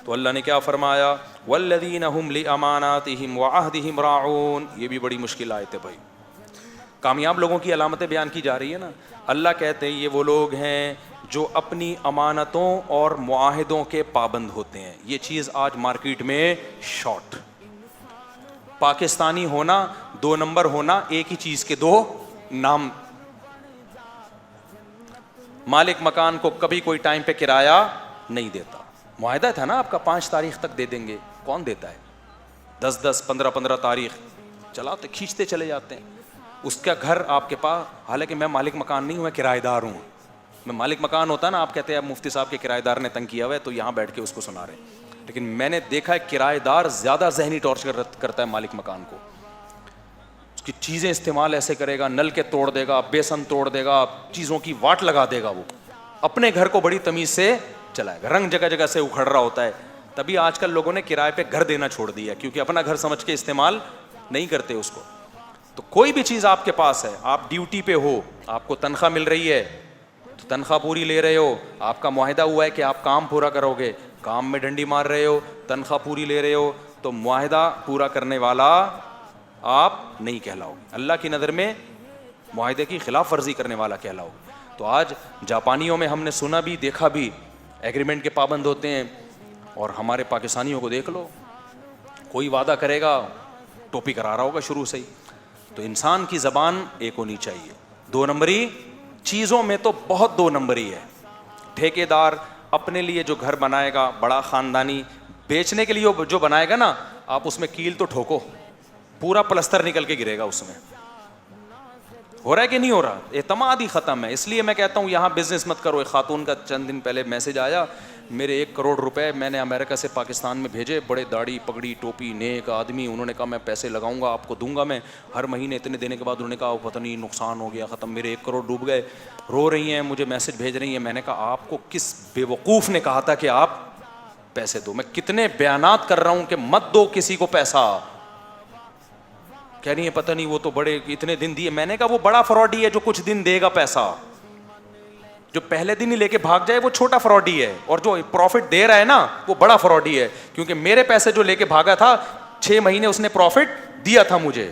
تو اللہ نے کیا فرمایا؟ والذین هم لاماناتہم وعہدہم راعون. یہ بھی بڑی مشکل آیت ہے بھائی. کامیاب لوگوں کی علامتیں بیان کی جا رہی ہے نا. اللہ کہتے ہیں یہ وہ لوگ ہیں جو اپنی امانتوں اور معاہدوں کے پابند ہوتے ہیں. یہ چیز آج مارکیٹ میں شارٹ. پاکستانی ہونا، 2 نمبر ہونا، ایک ہی چیز کے 2 نام. مالک مکان کو کبھی کوئی ٹائم پہ کرایہ نہیں دیتا. معاہدہ تھا نا آپ کا 5 تاریخ تک دے دیں گے. کون دیتا ہے؟ 10 15 تاریخ چلاتے کھینچتے چلے جاتے ہیں. اس کا گھر آپ کے پاس، حالانکہ میں مالک مکان نہیں ہوں، میں کرایہ دار ہوں. میں مالک مکان ہوتا نا، آپ کہتے ہیں مفتی صاحب کے کرایہ دار نے تنگ کیا ہوا ہے تو یہاں بیٹھ کے اس کو سنا رہے ہیں. لیکن میں نے دیکھا ہے کرایہ دار زیادہ ذہنی ٹارچر کرتا ہے مالک مکان کو. اس کی چیزیں استعمال ایسے کرے گا، نل کے توڑ دے گا، بیسن توڑ دے گا، چیزوں کی واٹ لگا دے گا. وہ اپنے گھر کو بڑی تمیز سے چلائے گا. رنگ جگہ جگہ سے اکھڑ رہا ہوتا ہے. تبھی آج کل لوگوں نے کرائے پہ گھر دینا چھوڑ دیا، کیونکہ اپنا گھر سمجھ کے استعمال نہیں کرتے اس کو. تو کوئی بھی چیز آپ کے پاس ہے، آپ ڈیوٹی پہ ہو، آپ کو تنخواہ مل رہی ہے تو تنخواہ پوری لے رہے ہو. آپ کا معاہدہ ہوا ہے کہ آپ کام پورا کرو گے، کام میں ڈنڈی مار رہے ہو، تنخواہ پوری لے رہے ہو، تو معاہدہ پورا کرنے والا آپ نہیں کہلاؤ. اللہ کی نظر میں معاہدے کی خلاف ورزی کرنے والا کہلاؤ. تو آج جاپانیوں میں ہم نے سنا بھی دیکھا بھی ایگریمنٹ کے پابند ہوتے ہیں، اور ہمارے پاکستانیوں کو دیکھ لو، کوئی وعدہ کرے گا ٹوپی کرا رہا ہوگا شروع سے ہی. تو انسان کی زبان ایک ہونی چاہیے. 2 نمبری چیزوں میں تو بہت 2 نمبری ہے. ٹھیکیدار اپنے لیے جو گھر بنائے گا، بڑا خاندانی، بیچنے کے لیے جو بنائے گا نا، آپ اس میں کیل تو ٹھوکو، پورا پلستر نکل کے گرے گا اس میں. ہو رہا ہے کہ نہیں ہو رہا؟ اعتماد ہی ختم ہے. اس لیے میں کہتا ہوں یہاں بزنس مت کرو. ایک خاتون کا چند دن پہلے میسج آیا، میرے 1 کروڑ روپے میں نے امریکہ سے پاکستان میں بھیجے، بڑے داڑھی پگڑی ٹوپی نیک آدمی. انہوں نے کہا میں پیسے لگاؤں گا، آپ کو دوں گا میں ہر مہینے اتنے دینے کے بعد. انہوں نے کہا پتہ نہیں نقصان ہو گیا، ختم، میرے 1 کروڑ ڈوب گئے. رو رہی ہیں، مجھے میسج بھیج رہی ہیں. میں نے کہا آپ کو کس بے وقوف نے کہا تھا کہ آپ پیسے دو؟ میں کتنے بیانات کر رہا ہوں کہ مت دو کسی کو پیسہ. کہہ رہی ہے پتہ نہیں وہ تو بڑے اتنے دن دیے. میں نے کہا وہ بڑا فراڈی ہے جو کچھ دن دے گا پیسہ. جو پہلے دن ہی لے کے بھاگ جائے وہ چھوٹا فراڈی ہے، اور جو پروفٹ دے رہا ہے نا وہ بڑا فراڈی ہے. کیونکہ میرے پیسے جو لے کے بھاگا تھا 6 مہینے اس نے پروفٹ دیا تھا مجھے،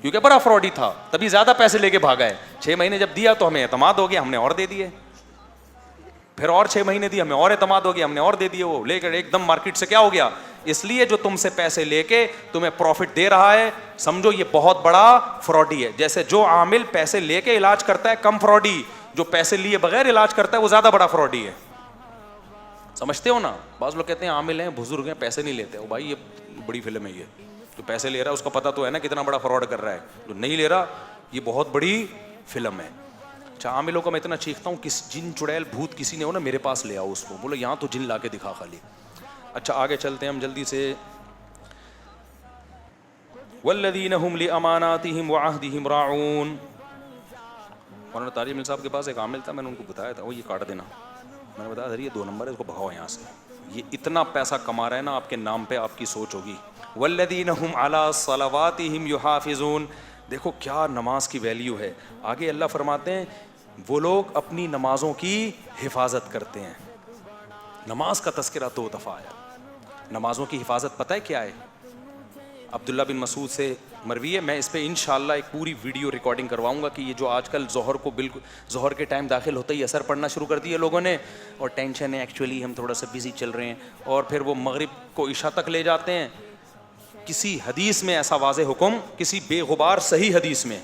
کیونکہ بڑا فراڈی تھا، تبھی زیادہ پیسے لے کے بھاگا ہے. 6 مہینے جب دیا تو ہمیں اعتماد ہو گیا، ہم نے اور دے دیے. پھر اور 6 مہینے دی، ہمیں اور اعتماد ہو گیا، ہم نے اور دے دیے. وہ لے کر ایک دم مارکیٹ سے کیا ہو گیا. اس لیے جو تم سے پیسے لے کے تمہیں پروفٹ دے رہا ہے، سمجھو یہ بہت بڑا فراڈی ہے. جیسے جو عامل پیسے لے کے علاج کرتا ہے کم فراڈی، جو پیسے لیے بغیر علاج کرتا ہے وہ زیادہ بڑا فراڈی ہے. سمجھتے ہو نا؟ بعض لوگ کہتے ہیں عامل ہیں، بزرگ ہیں، پیسے نہیں لیتے. او بھائی یہ بڑی فلم ہے. یہ جو پیسے لے رہا ہے اس کا پتہ تو ہے نا کتنا بڑا فراڈ کر رہا ہے. جو نہیں لے رہا یہ بہت بڑی فلم ہے. اچھا، عاملوں کو میں اتنا چیختا ہوں، کس جن چڑیل بھوت کسی نے ہو نا میرے پاس لے آؤ اس کو. بولو یہاں تو جن لا کے دکھا خالی. اچھا آگے چلتے ہیں ہم جلدی سے. والذین هم لاماناتہم وعہدہم راعون. مولانا طارق مل صاحب کے پاس ایک عامل تھا، میں نے ان کو بتایا تھا وہ یہ کاٹ دینا. میں نے بتایا سر یہ 2 نمبر ہے، اس کو بھگاؤ یہاں سے. یہ اتنا پیسہ کما رہا ہے نا آپ کے نام پہ، آپ کی سوچ ہوگی. والذین هم علی صلواتہم یحافظون. دیکھو کیا نماز کی ویلیو ہے. آگے اللہ فرماتے ہیں وہ لوگ اپنی نمازوں کی حفاظت کرتے ہیں. نماز کا تذکرہ 2 دفعہ آیا. نمازوں کی حفاظت پتہ ہے کیا ہے؟ عبداللہ بن مسعود سے مروی ہے. میں اس پہ انشاءاللہ ایک پوری ویڈیو ریکارڈنگ کرواؤں گا کہ یہ جو آج کل ظہر کو بالکل ظہر کے ٹائم داخل ہوتا ہی اثر پڑنا شروع کر دیا لوگوں نے، اور ٹینشن ہے ایکچولی ہم تھوڑا سا بزی چل رہے ہیں، اور پھر وہ مغرب کو عشاء تک لے جاتے ہیں. کسی حدیث میں ایسا واضح حکم، کسی بے غبار صحیح حدیث میں.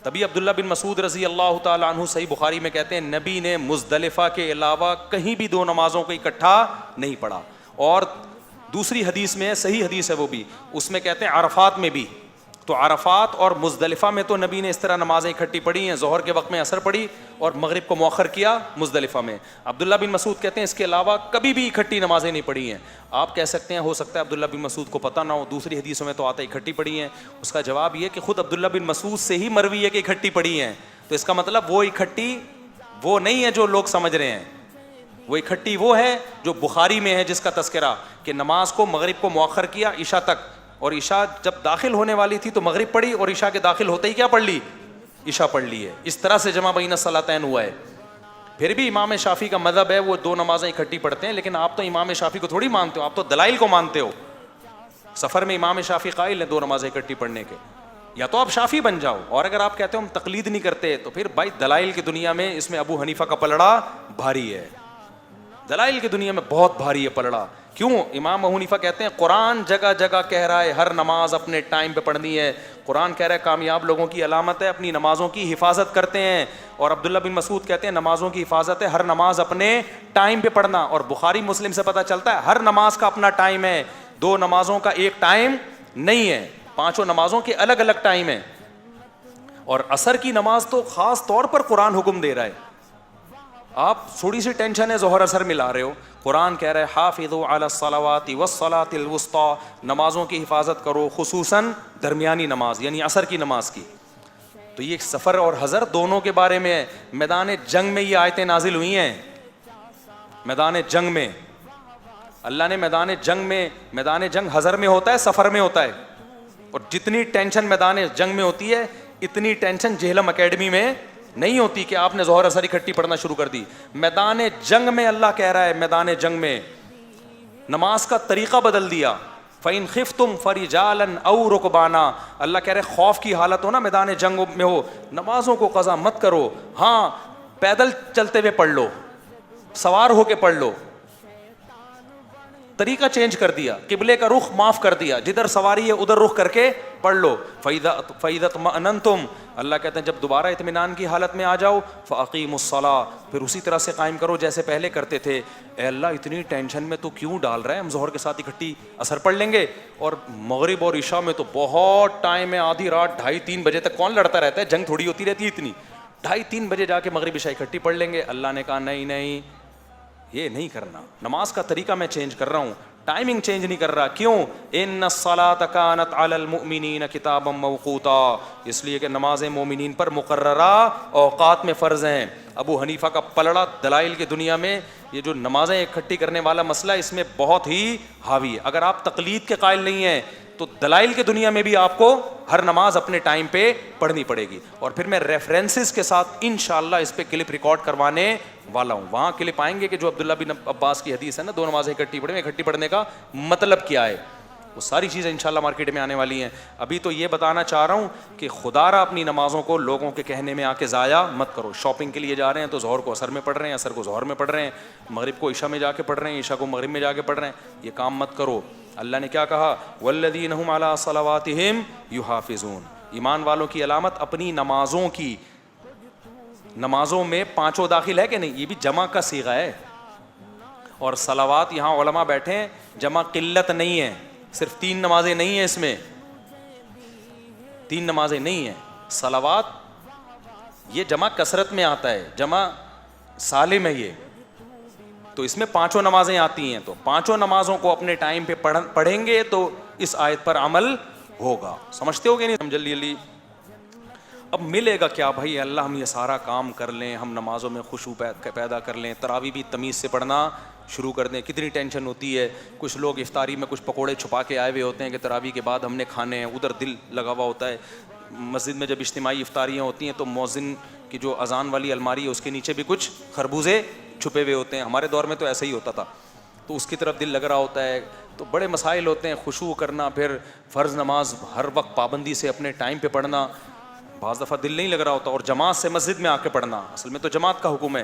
تبھی عبداللہ بن مسعود رضی اللہ تعالیٰ عنہ صحیح بخاری میں کہتے ہیں نبی نے مزدلفہ کے علاوہ کہیں بھی 2 نمازوں کو اکٹھا نہیں پڑھا. اور دوسری حدیث میں صحیح حدیث ہے وہ بھی، اس میں کہتے ہیں عرفات میں بھی. تو عرفات اور مزدلفہ میں تو نبی نے اس طرح نمازیں اکٹھی پڑھی ہیں. ظہر کے وقت میں اثر پڑی اور مغرب کو مؤخر کیا مزدلفہ میں. عبداللہ بن مسعود کہتے ہیں اس کے علاوہ کبھی بھی اکٹھی نمازیں نہیں پڑھی ہیں. آپ کہہ سکتے ہیں ہو سکتا ہے عبداللہ بن مسعود کو پتہ نہ ہو، دوسری حدیثوں میں تو آتا ہے اکٹھی پڑھی ہیں. اس کا جواب یہ کہ خود عبداللہ بن مسعود سے ہی مروی ہے کہ اکٹھی پڑھی ہیں. تو اس کا مطلب وہ اکٹھی وہ نہیں ہے جو لوگ سمجھ رہے ہیں. وہ اکٹھی وہ ہے جو بخاری میں ہے، جس کا تذکرہ کہ نماز کو مغرب کو مؤخر کیا عشاء تک، اور عشاء جب داخل ہونے والی تھی تو مغرب پڑھی، اور عشاء کے داخل ہوتے ہی کیا پڑھ لی؟ عشاء پڑھ لی ہے. اس طرح سے جمع بین الصلاتین ہوا ہے. پھر بھی امام شافعی کا مذہب ہے وہ 2 نمازیں اکٹھی پڑھتے ہیں, لیکن آپ تو امام شافعی کو تھوڑی مانتے ہو, آپ تو دلائل کو مانتے ہو. سفر میں امام شافعی قائل ہیں 2 نمازیں اکٹھی پڑھنے کے. یا تو آپ شافعی بن جاؤ, اور اگر آپ کہتے ہو ہم تقلید نہیں کرتے, تو پھر بھائی دلائل کی دنیا میں اس میں ابو حنیفہ کا پلڑا بھاری ہے. دلائل کی دنیا میں بہت بھاری ہے پلڑا. کیوں؟ امام ابو حنیفہ کہتے ہیں قرآن جگہ جگہ کہہ رہا ہے ہر نماز اپنے ٹائم پہ پڑھنی ہے. قرآن کہہ رہا ہے کامیاب لوگوں کی علامت ہے اپنی نمازوں کی حفاظت کرتے ہیں. اور عبداللہ بن مسعود کہتے ہیں نمازوں کی حفاظت ہے ہر نماز اپنے ٹائم پہ پڑھنا. اور بخاری مسلم سے پتہ چلتا ہے ہر نماز کا اپنا ٹائم ہے, 2 نمازوں کا ایک ٹائم نہیں ہے, 5 نمازوں کے الگ الگ ٹائم ہیں. اور عصر کی نماز تو خاص طور پر قرآن حکم دے رہا ہے. آپ تھوڑی سی ٹینشن ہے ظہر عصر ملا رہے ہو, قرآن کہہ رہا ہے حافظوا علی الصلوات والصلاۃ الوسطی, نمازوں کی حفاظت کرو خصوصاً درمیانی نماز یعنی عصر کی نماز کی. تو یہ سفر اور حضر دونوں کے بارے میں ہے. میدان جنگ میں یہ آیتیں نازل ہوئی ہیں. میدان جنگ میں اللہ نے میدان جنگ حضر میں ہوتا ہے سفر میں ہوتا ہے. اور جتنی ٹینشن میدان جنگ میں ہوتی ہے اتنی ٹینشن جہلم اکیڈمی میں نہیں ہوتی کہ آپ نے ظہر عصر اکٹھی پڑھنا شروع کر دی. میدان جنگ میں اللہ کہہ رہا ہے میدان جنگ میں نماز کا طریقہ بدل دیا. فَإِنْ خِفْتُمْ فَرِجَالًا أَوْ رُكْبَانًا, اللہ کہہ رہے خوف کی حالت ہو نا میدان جنگ میں ہو, نمازوں کو قضا مت کرو. ہاں پیدل چلتے ہوئے پڑھ لو, سوار ہو کے پڑھ لو. طریقہ چینج کر دیا, قبلے کا رخ معاف کر دیا, جدھر سواری ہے ادھر رخ کر کے پڑھ لو. فَإِذَا اطْمَأْنَنْتُمْ, اللہ کہتے ہیں جب دوبارہ اطمینان کی حالت میں آ جاؤ, فَأَقِيمُوا الصَّلَاةَ, پھر اسی طرح سے قائم کرو جیسے پہلے کرتے تھے. اے اللہ اتنی ٹینشن میں تو کیوں ڈال رہا ہے, ہم ظہر کے ساتھ اکٹھی عصر پڑھ لیں گے, اور مغرب اور عشاء میں تو بہت ٹائم ہے, آدھی رات 2:30-3 بجے تک کون لڑتا رہتا ہے, جنگ تھوڑی ہوتی رہتی ہے اتنی, 2:30-3 بجے جا کے مغرب عشاء اکٹھی پڑھ لیں گے. اللہ نے کہا نہیں یہ نہیں کرنا, نماز کا طریقہ میں چینج کر رہا ہوں, ٹائمنگ چینج نہیں کر رہا. کیوں؟ ان الصلاۃ کانت علی المؤمنین کتابا موقوتا, اس لیے کہ نمازیں مومنین پر مقررہ اوقات میں فرض ہیں. ابو حنیفہ کا پلڑا دلائل کی دنیا میں, یہ جو نمازیں اکٹھی کرنے والا مسئلہ اس میں بہت ہی حاوی ہے. اگر آپ تقلید کے قائل نہیں ہیں تو دلائل کی دنیا میں بھی آپ کو ہر نماز اپنے ٹائم پہ پڑھنی پڑے گی. اور پھر میں ریفرنسز کے ساتھ انشاءاللہ اس پہ کلپ ریکارڈ کروانے والا ہوں. وہاں کلپ آئیں گے کہ جو عبداللہ بن عباس کی حدیث ہے نا 2 نمازیں اکٹھی پڑھنے کا مطلب کیا ہے, وہ ساری چیزیں انشاءاللہ مارکیٹ میں آنے والی ہیں. ابھی تو یہ بتانا چاہ رہا ہوں کہ خدا را اپنی نمازوں کو لوگوں کے کہنے میں آ کے ضائع مت کرو. شاپنگ کے لیے جا رہے ہیں تو ظہر کو عصر میں پڑھ رہے ہیں, عصر کو ظہر میں پڑھ رہے ہیں, مغرب کو عشاء میں جا کے پڑھ رہے ہیں, عشاء کو مغرب میں جا کے پڑھ رہے ہیں, یہ کام مت کرو. اللہ نے کیا کہا, والذین هم علی صلواتہم یحافظون, ایمان والوں کی علامت اپنی نمازوں کی, نمازوں میں 5 داخل ہے کہ نہیں, یہ بھی جمع کا صیغہ ہے. اور صلوات یہاں علماء بیٹھے ہیں, جمع قلت نہیں ہے, صرف 3 نمازیں نہیں ہیں, اس میں 3 نمازیں نہیں ہیں. صلوات یہ جمع کثرت میں آتا ہے, جمع سالم ہے یہ, تو اس میں 5 نمازیں آتی ہیں. تو 5 نمازوں کو اپنے ٹائم پہ پڑھیں گے تو اس آیت پر عمل ہوگا. سمجھتے ہو کہ نہیں؟ جلدی اب ملے گا کیا بھائی, اللہ ہم یہ سارا کام کر لیں, ہم نمازوں میں خشوع پیدا کر لیں, تراویح بھی تمیز سے پڑھنا شروع کر دیں. کتنی ٹینشن ہوتی ہے. کچھ لوگ افطاری میں کچھ پکوڑے چھپا کے آئے ہوئے ہوتے ہیں کہ تراویح کے بعد ہم نے کھانے ہیں, ادھر دل لگا ہوا ہوتا ہے. مسجد میں جب اجتماعی افطاریاں ہوتی ہیں تو مؤذن کی جو اذان والی الماری ہے اس کے نیچے بھی کچھ خربوزے چھپے ہوئے ہوتے ہیں. ہمارے دور میں تو ایسا ہی ہوتا تھا, تو اس کی طرف دل لگ رہا ہوتا ہے. تو بڑے مسائل ہوتے ہیں, خشوع کرنا, پھر فرض نماز ہر وقت پابندی سے اپنے ٹائم پہ پڑھنا. بعض دفعہ دل نہیں لگ رہا ہوتا, اور جماعت سے مسجد میں آ کے پڑھنا, اصل میں تو جماعت کا حکم ہے.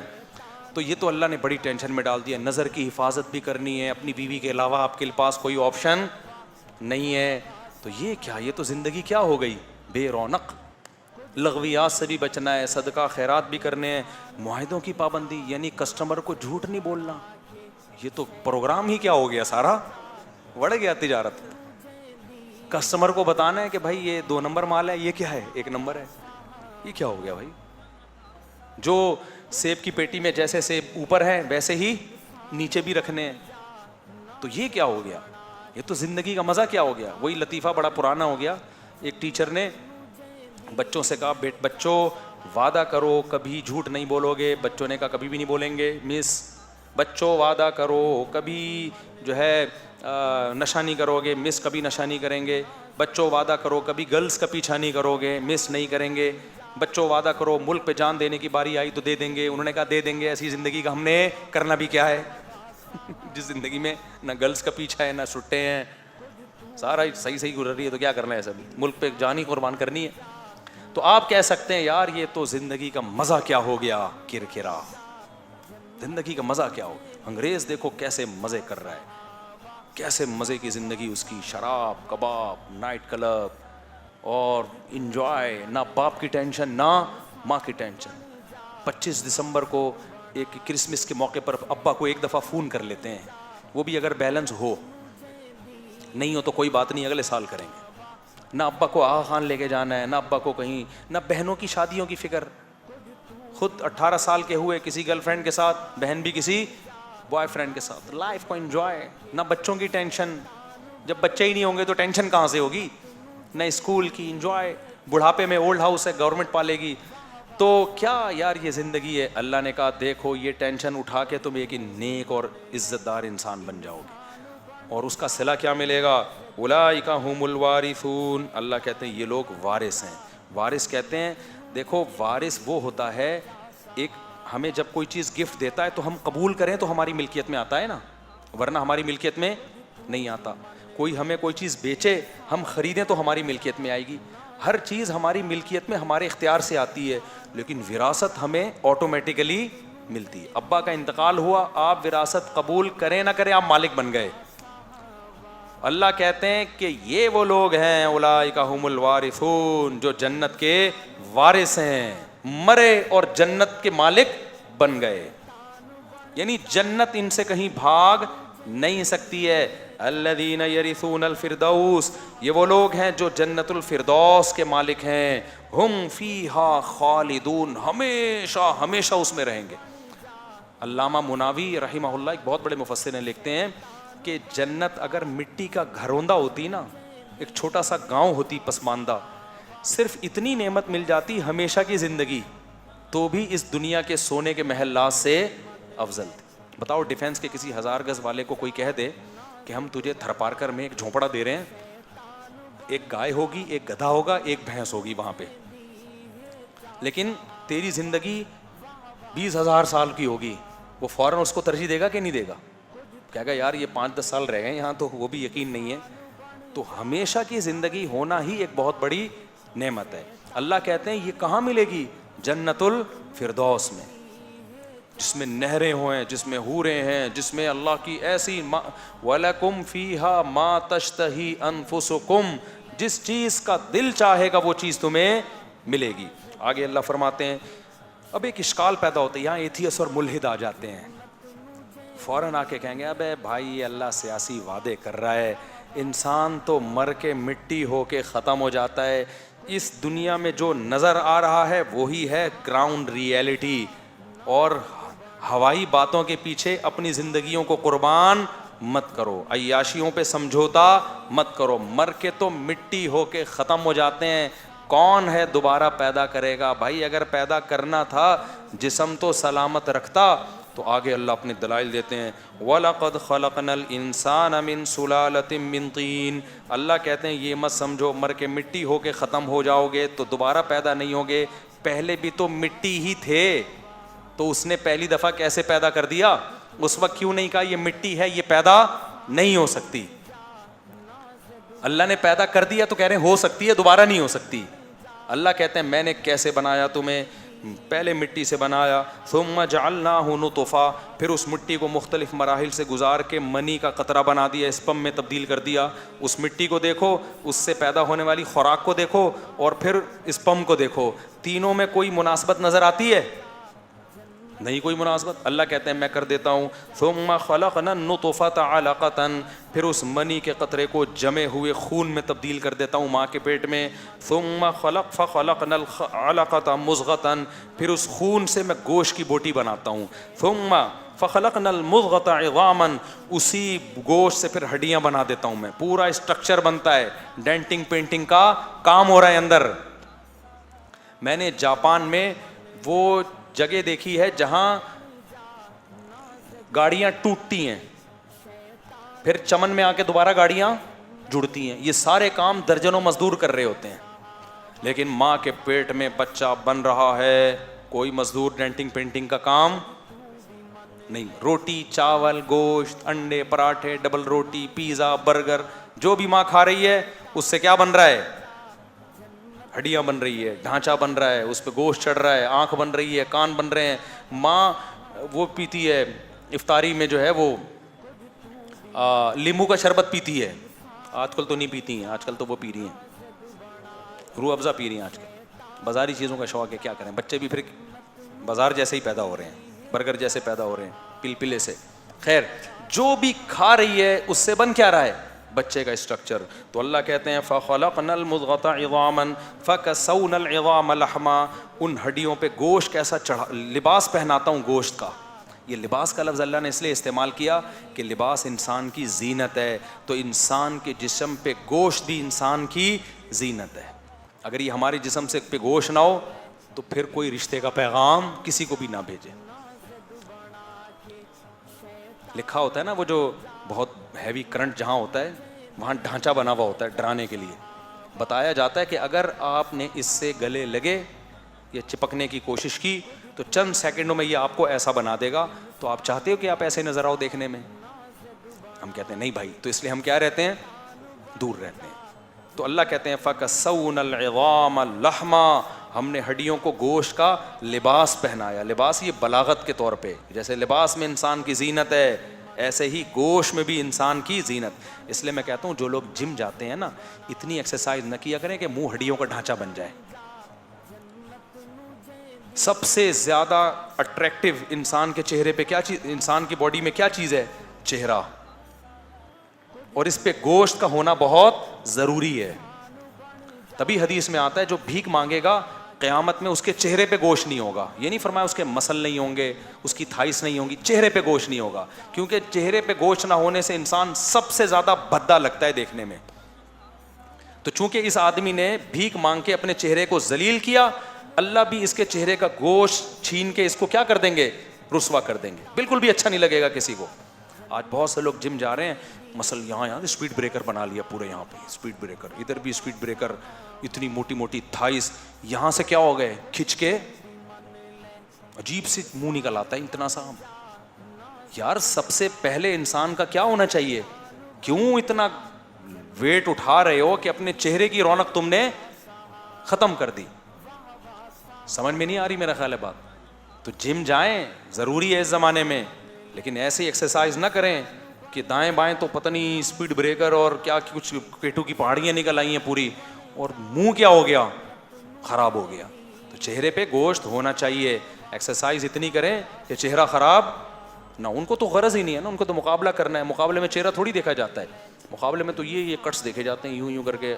تو یہ تو اللہ نے بڑی ٹینشن میں ڈال دیا. نظر کی حفاظت بھی کرنی ہے, اپنی بیوی کے علاوہ آپ کے پاس کوئی آپشن نہیں ہے. تو یہ کیا, یہ تو زندگی کیا ہو گئی, بے رونق. لغویات سے بھی بچنا ہے, صدقہ خیرات بھی کرنے ہیں, معاہدوں کی پابندی, یعنی کسٹمر کو جھوٹ نہیں بولنا. یہ تو پروگرام ہی کیا ہو گیا, سارا بڑھ گیا تجارت. کسٹمر کو بتانا ہے کہ بھائی یہ 2 نمبر مال ہے, یہ کیا ہے 1 نمبر ہے. یہ کیا ہو گیا بھائی. جو سیب کی پیٹی میں جیسے سیب اوپر ہے ویسے ہی نیچے بھی رکھنے ہیں. تو یہ کیا ہو گیا, یہ تو زندگی کا مزہ کیا ہو گیا. وہی لطیفہ بڑا پرانا ہو گیا. ایک ٹیچر نے بچوں سے کہا, بچوں وعدہ کرو کبھی جھوٹ نہیں بولو گے. بچوں نے کہا کبھی بھی نہیں بولیں گے مس. بچوں وعدہ کرو کبھی جو ہے نشہ نہیں کرو گے. مس کبھی نشہ نہیں کریں گے. بچوں وعدہ کرو کبھی گرلس کا پیچھا نہیں کرو گے. مس نہیں کریں گے. بچوں وعدہ کرو ملک پہ جان دینے کی باری آئی تو دے دیں گے, انہوں نے کہا دے دیں گے. ایسی زندگی کا ہم نے کرنا بھی کیا ہے جس زندگی میں نہ گرلس کا پیچھا ہے نہ سٹے ہیں, سارا صحیح صحیح گزر رہی ہے, تو کیا کرنا ہے, سب ملک پہ جان ہی قربان کرنی ہے. تو آپ کہہ سکتے ہیں یار یہ تو زندگی کا مزہ کیا ہو گیا, کرکرا, زندگی کا مزہ کیا ہو گیا. انگریز دیکھو کیسے مزے کر رہا ہے, کیسے مزے کی زندگی اس کی, شراب, کباب, نائٹ کلب اور انجوائے, نہ باپ کی ٹینشن نہ ماں کی ٹینشن. 25 دسمبر کو ایک کرسمس کے موقع پر ابا کو ایک دفعہ فون کر لیتے ہیں, وہ بھی اگر بیلنس ہو, نہیں ہو تو کوئی بات نہیں اگلے سال کریں گے. نہ ابا کو آغا خان لے کے جانا ہے, نہ ابا کو کہیں, نہ بہنوں کی شادیوں کی فکر. خود 18 سال کے ہوئے کسی گرل فرینڈ کے ساتھ, بہن بھی کسی بوائے فرینڈ کے ساتھ, لائف کو انجوائے. نہ بچوں کی ٹینشن, جب بچے ہی نہیں ہوں گے تو ٹینشن کہاں سے ہوگی, نہ اسکول کی, انجوائے. بڑھاپے میں اولڈ ہاؤس ہے, گورنمنٹ پالے گی. تو کیا یار یہ زندگی ہے. اللہ نے کہا دیکھو یہ ٹینشن اٹھا کے تم ایک نیک اور عزت دار انسان بن جاؤ گے, اور اس کا صلہ کیا ملے گا, اولئک ھم الوارثون. اللہ کہتے ہیں یہ لوگ وارث ہیں. وارث کہتے ہیں دیکھو وارث وہ ہوتا ہے, ایک ہمیں جب کوئی چیز گفٹ دیتا ہے تو ہم قبول کریں تو ہماری ملکیت میں آتا ہے نا, ورنہ ہماری ملکیت میں نہیں آتا. کوئی ہمیں کوئی چیز بیچے, ہم خریدیں تو ہماری ملکیت میں آئے گی. ہر چیز ہماری ملکیت میں ہمارے اختیار سے آتی ہے, لیکن وراثت ہمیں آٹومیٹیکلی ملتی ہے. ابا کا انتقال ہوا, آپ وراثت قبول کریں نہ کریں آپ مالک بن گئے. اللہ کہتے ہیں کہ یہ وہ لوگ ہیں اولئک ھم الوارثون جو جنت کے وارث ہیں, مرے اور جنت کے مالک بن گئے. یعنی جنت ان سے کہیں بھاگ نہیں سکتی ہے. الذین یرثون الفردوس, یہ وہ لوگ ہیں جو جنت الفردوس کے مالک ہیں. ہم فیہا خالدون, ہمیشہ ہمیشہ اس میں رہیں گے. علامہ مناوی رحمہ اللہ ایک بہت بڑے مفسر ہیں, لکھتے ہیں کہ جنت اگر مٹی کا گھروندہ ہوتی نا, ایک چھوٹا سا گاؤں ہوتی پسماندہ, صرف اتنی نعمت مل جاتی ہمیشہ کی زندگی, تو بھی اس دنیا کے سونے کے محلات سے افضل تھی. بتاؤ ڈیفینس کے کسی 1000 گز والے کو کوئی کہہ دے کہ ہم تجھے تھرپارکر میں ایک جھونپڑا دے رہے ہیں, ایک گائے ہوگی, ایک گدھا ہوگا, ایک بھینس ہوگی وہاں پہ, لیکن تیری زندگی 20,000 سال کی ہوگی, وہ فوراً اس کو ترجیح دے گا کہ نہیں دے گا؟ کہے گا یار یہ 5-10 سال رہ گئے یہاں تو وہ بھی یقین نہیں ہے. تو ہمیشہ کی زندگی ہونا ہی ایک بہت بڑی نعمت ہے. اللہ کہتے ہیں یہ کہاں ملے گی, جنت الفردوس میں, جس میں نہریں ہوئیں, جس میں حوریں ہیں, جس میں اللہ کی ایسی وَلَكُمْ فِيهَا مَا تَشْتَهِي أَنفُسُكُمْ, جس چیز کا دل چاہے گا وہ چیز تمہیں ملے گی. آگے اللہ فرماتے ہیں, اب ایک اشکال پیدا ہوتا ہے, یہاں ایتھیس اور ملحد آ جاتے ہیں, فوراً آ کے کہیں گے ابے بھائی اللہ سیاسی وعدے کر رہا ہے, انسان تو مر کے مٹی ہو کے ختم ہو جاتا ہے, اس دنیا میں جو نظر آ رہا ہے وہی ہے گراؤنڈ ریئلٹی, اور ہوائی باتوں کے پیچھے اپنی زندگیوں کو قربان مت کرو, عیاشیوں پہ سمجھوتا مت کرو, مر کے تو مٹی ہو کے ختم ہو جاتے ہیں, کون ہے دوبارہ پیدا کرے گا. بھائی اگر پیدا کرنا تھا جسم تو سلامت رکھتا. تو آگے اللہ اپنے دلائل دیتے ہیں, وَلَقَدْ خَلَقْنَا الْإِنسَانَ مِنْ سُلَالَةٍ مِّن طِينٍ. اللہ کہتے ہیں یہ مت سمجھو مر کے مٹی ہو کے ختم ہو جاؤ گے تو دوبارہ پیدا نہیں ہوگے, پہلے بھی تو مٹی ہی تھے, تو اس نے پہلی دفعہ کیسے پیدا کر دیا, اس وقت کیوں نہیں کہا یہ مٹی ہے یہ پیدا نہیں ہو سکتی. اللہ نے پیدا کر دیا تو کہہ رہے ہیں ہو سکتی ہے, دوبارہ نہیں ہو سکتی. اللہ کہتے ہیں میں نے کیسے بنایا تمہیں, پہلے مٹی سے بنایا, ثم جعلناہ نطفہ, پھر اس مٹی کو مختلف مراحل سے گزار کے منی کا قطرہ بنا دیا, اسپم میں تبدیل کر دیا. اس مٹی کو دیکھو, اس سے پیدا ہونے والی خوراک کو دیکھو, اور پھر اسپم کو دیکھو, تینوں میں کوئی مناسبت نظر آتی ہے؟ نہیں کوئی مناسبت. اللہ کہتے ہیں میں کر دیتا ہوں. ثم خلقنا النطفة علقة, پھر اس منی کے قطرے کو جمے ہوئے خون میں تبدیل کر دیتا ہوں ماں کے پیٹ میں. ثم فخلقنا العلقة مضغة, پھر اس خون سے میں گوشت کی بوٹی بناتا ہوں. ثم فخلقنا المضغة عظاما, اسی گوشت سے پھر ہڈیاں بنا دیتا ہوں میں, پورا اسٹرکچر بنتا ہے, ڈینٹنگ پینٹنگ کا کام ہو رہا ہے اندر. میں نے جاپان میں وہ جگہ دیکھی ہے جہاں گاڑیاں ٹوٹتی ہیں پھر چمن میں آ کے دوبارہ گاڑیاں جڑتی ہیں, یہ سارے کام درجنوں مزدور کر رہے ہوتے ہیں. لیکن ماں کے پیٹ میں بچہ بن رہا ہے, کوئی مزدور ڈینٹنگ پینٹنگ کا کام نہیں, روٹی چاول گوشت انڈے پراٹھے ڈبل روٹی پیزا برگر جو بھی ماں کھا رہی ہے اس سے کیا بن رہا ہے, ہڈیاں بن رہی ہے, ڈھانچہ بن رہا ہے, اس پہ گوشت چڑھ رہا ہے, آنکھ بن رہی ہے, کان بن رہے ہیں. ماں وہ پیتی ہے افطاری میں جو ہے وہ لیمو کا شربت پیتی ہے, آج کل تو نہیں پیتی ہیں, آج کل تو وہ پی رہی ہیں روح افزا پی رہی ہیں, آج کل بازاری چیزوں کا شوق ہے, کیا کریں بچے بھی پھر بازار جیسے ہی پیدا ہو رہے ہیں, برگر جیسے پیدا ہو رہے ہیں, پلپلے سے. خیر جو بھی کھا رہی ہے اس سے بن کیا رہا ہے بچے کا اسٹرکچر. تو اللہ کہتے ہیں فَخَلَقْنَا الْمُضْغَةَ عِظَامًا فَكَسَوْنَا الْعِظَامَ لَحْمًا, ان ہڈیوں پہ گوشت کیسا چڑھا, لباس پہناتا ہوں گوشت کا. یہ لباس کا لفظ اللہ نے اس لیے استعمال کیا کہ لباس انسان کی زینت ہے, تو انسان کے جسم پہ گوشت بھی انسان کی زینت ہے. اگر یہ ہمارے جسم سے پہ گوشت نہ ہو تو پھر کوئی رشتے کا پیغام کسی کو بھی نہ بھیجے. لکھا ہوتا ہے نا وہ جو بہت ہیوی کرنٹ جہاں ہوتا ہے وہاں ڈھانچہ بنا ہوا ہوتا ہے ڈرانے کے لیے, بتایا جاتا ہے کہ اگر آپ نے اس سے گلے لگے یا چپکنے کی کوشش کی تو چند سیکنڈوں میں یہ آپ کو ایسا بنا دے گا. تو آپ چاہتے ہو کہ آپ ایسے نظر آؤ دیکھنے میں؟ ہم کہتے ہیں نہیں بھائی, تو اس لیے ہم کیا رہتے ہیں, دور رہتے ہیں. تو اللہ کہتے ہیں فَكَسَوْنَا الْعِظَامَ لَحْمًا, ہم نے ہڈیوں کو گوشت کا لباس پہنایا. لباس یہ بلاغت کے طور پہ, جیسے لباس میں انسان کی زینت ہے ایسے ہی گوشت میں بھی انسان کی زینت. اس لیے میں کہتا ہوں جو لوگ جم جاتے ہیں نا, اتنی ایکسرسائز نہ کیا کریں کہ منہ ہڈیوں کا ڈھانچہ بن جائے. سب سے زیادہ اٹریکٹیو انسان کے چہرے پہ کیا چیز, انسان کی باڈی میں کیا چیز ہے, چہرہ, اور اس پہ گوشت کا ہونا بہت ضروری ہے. تبھی حدیث میں آتا ہے جو بھیک مانگے گا قیامت میں اس کے چہرے پہ گوشت نہیں ہوگا. یہ نہیں فرمایا اس کے مسل نہیں ہوں گے, اس کی تھائس نہیں ہوں گی, چہرے پہ گوشت نہیں ہوگا, کیونکہ چہرے پہ گوشت نہ ہونے سے انسان سب سے زیادہ بھدا لگتا ہے دیکھنے میں. تو چونکہ اس آدمی نے بھیک مانگ کے اپنے چہرے کو ذلیل کیا, اللہ بھی اس کے چہرے کا گوشت چھین کے اس کو کیا کر دیں گے, رسوا کر دیں گے. بالکل بھی اچھا نہیں لگے گا کسی کو. آج بہت سے لوگ جم جا رہے ہیں, مسل یہاں اسپیڈ بریکر بنا لیا پورے, یہاں پہ اسپیڈ بریکر, ادھر بھی اسپیڈ بریکر, اتنی موٹی موٹی تھائس, یہاں سے کیا ہو گئے کھچ کے عجیب سے منہ نکل آتا ہے اتنا سا. یار سب سے پہلے انسان کا کیا ہونا چاہیے, کیوں اتنا ویٹ اٹھا رہے ہو کہ اپنے چہرے کی رونق تم نے ختم کر دی. سمجھ میں نہیں آ رہی میرا خیال ہے بات. تو جم جائیں ضروری ہے اس زمانے میں, لیکن ایسی ایکسرسائز نہ کریں کہ دائیں بائیں تو پتہ نہیں اسپیڈ بریکر اور کیا کچھ پیٹو کی پہاڑیاں نکل آئی ہیں پوری, اور منہ کیا ہو گیا, خراب ہو گیا. تو چہرے پہ گوشت ہونا چاہیے. ایکسرسائز اتنی کریں کہ چہرہ خراب نہ. ان کو تو غرض ہی نہیں ہے نا, ان کو تو مقابلہ کرنا ہے. مقابلے میں چہرہ تھوڑی دیکھا جاتا ہے, مقابلے میں تو یہ کٹس دیکھے جاتے ہیں, یوں کر کے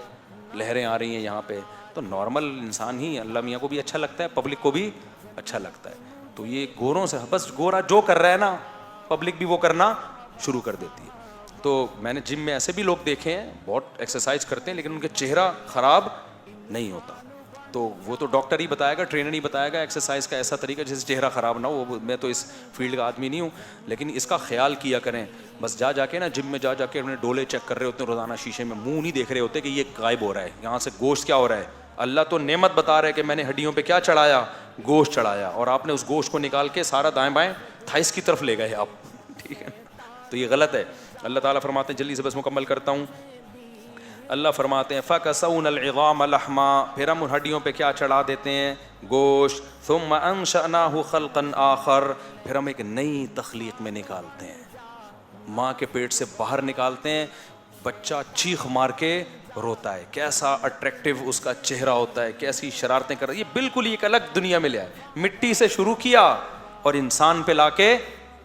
لہریں آ رہی ہیں یہاں پہ. تو نارمل انسان ہی اللہ میاں کو بھی اچھا لگتا ہے, پبلک کو بھی اچھا لگتا ہے. تو یہ گوروں سے بس, گورا جو کر رہا ہے نا پبلک بھی وہ کرنا شروع کر دیتی ہے. تو میں نے جم میں ایسے بھی لوگ دیکھے ہیں بہت ایکسرسائز کرتے ہیں لیکن ان کے چہرہ خراب نہیں ہوتا. تو وہ تو ڈاکٹر ہی بتائے گا, ٹرینر ہی بتائے گا ایکسرسائز کا ایسا طریقہ جس سے چہرہ خراب نہ ہو. میں تو اس فیلڈ کا آدمی نہیں ہوں, لیکن اس کا خیال کیا کریں. بس جا کے نا جم میں جا کے اپنے ڈولے چیک کر رہے ہوتے ہیں روزانہ شیشے میں, منہ نہیں دیکھ رہے ہوتے کہ یہ غائب ہو رہا ہے, یہاں سے گوشت کیا ہو رہا ہے. اللہ تو نعمت بتا رہے کہ میں نے ہڈیوں پہ کیا چڑھایا, گوشت چڑھایا, اور آپ نے اس گوشت کو نکال کے سارا دائیں بائیں تھائس کی طرف لے گئے آپ. ٹھیک ہے, تو یہ غلط ہے. اللہ تعالیٰ فرماتے ہیں, جلدی سے بس مکمل کرتا ہوں, اللہ فرماتے ہیں فَكَسَوْنَا الْعِظَامَ لَحْمًا, پھر ہم ان ہڈیوں پہ کیا چڑھا دیتے ہیں, گوشت. ثُمَّ أَنشَأْنَاهُ خَلْقًا آخَرَ, پھر ہم ایک نئی تخلیق میں نکالتے ہیں, ماں کے پیٹ سے باہر نکالتے ہیں. بچہ چیخ مار کے روتا ہے, کیسا اٹریکٹیو اس کا چہرہ ہوتا ہے, کیسی شرارتیں کر رہا ہے. یہ بالکل ایک الگ دنیا میں لے آئے, مٹی سے شروع کیا اور انسان پہ لا کے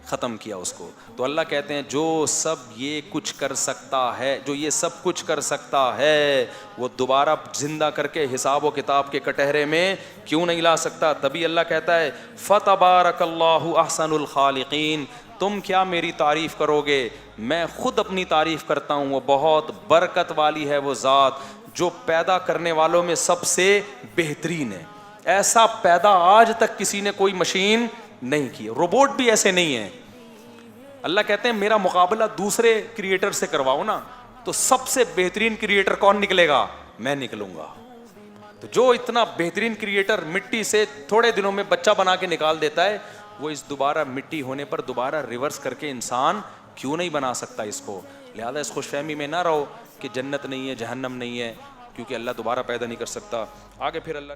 ختم کیا اس کو. تو اللہ کہتے ہیں جو سب یہ کچھ کر سکتا ہے, جو یہ سب کچھ کر سکتا ہے, وہ دوبارہ زندہ کر کے حساب و کتاب کے کٹہرے میں کیوں نہیں لا سکتا. تبھی اللہ کہتا ہے فَتَبَارَكَ اللَّهُ أَحْسَنُ الْخَالِقِينَ, تم کیا میری تعریف کرو گے, میں خود اپنی تعریف کرتا ہوں. وہ بہت برکت والی ہے وہ ذات جو پیدا کرنے والوں میں سب سے بہترین ہے. ایسا پیدا آج تک کسی نے کوئی مشین نہیں کی, روبوٹ بھی ایسے نہیں ہیں. اللہ کہتے ہیں میرا مقابلہ دوسرے کریٹر سے کرواؤ نا, تو سب سے بہترین کریٹر کون نکلے گا, میں نکلوں گا. تو جو اتنا بہترین کریٹر مٹی سے تھوڑے دنوں میں بچہ بنا کے نکال دیتا ہے, وہ اس دوبارہ مٹی ہونے پر دوبارہ ریورس کر کے انسان کیوں نہیں بنا سکتا اس کو. لہذا اس خوش فہمی میں نہ رہو کہ جنت نہیں ہے جہنم نہیں ہے, کیونکہ اللہ دوبارہ پیدا نہیں کر سکتا. آگے پھر اللہ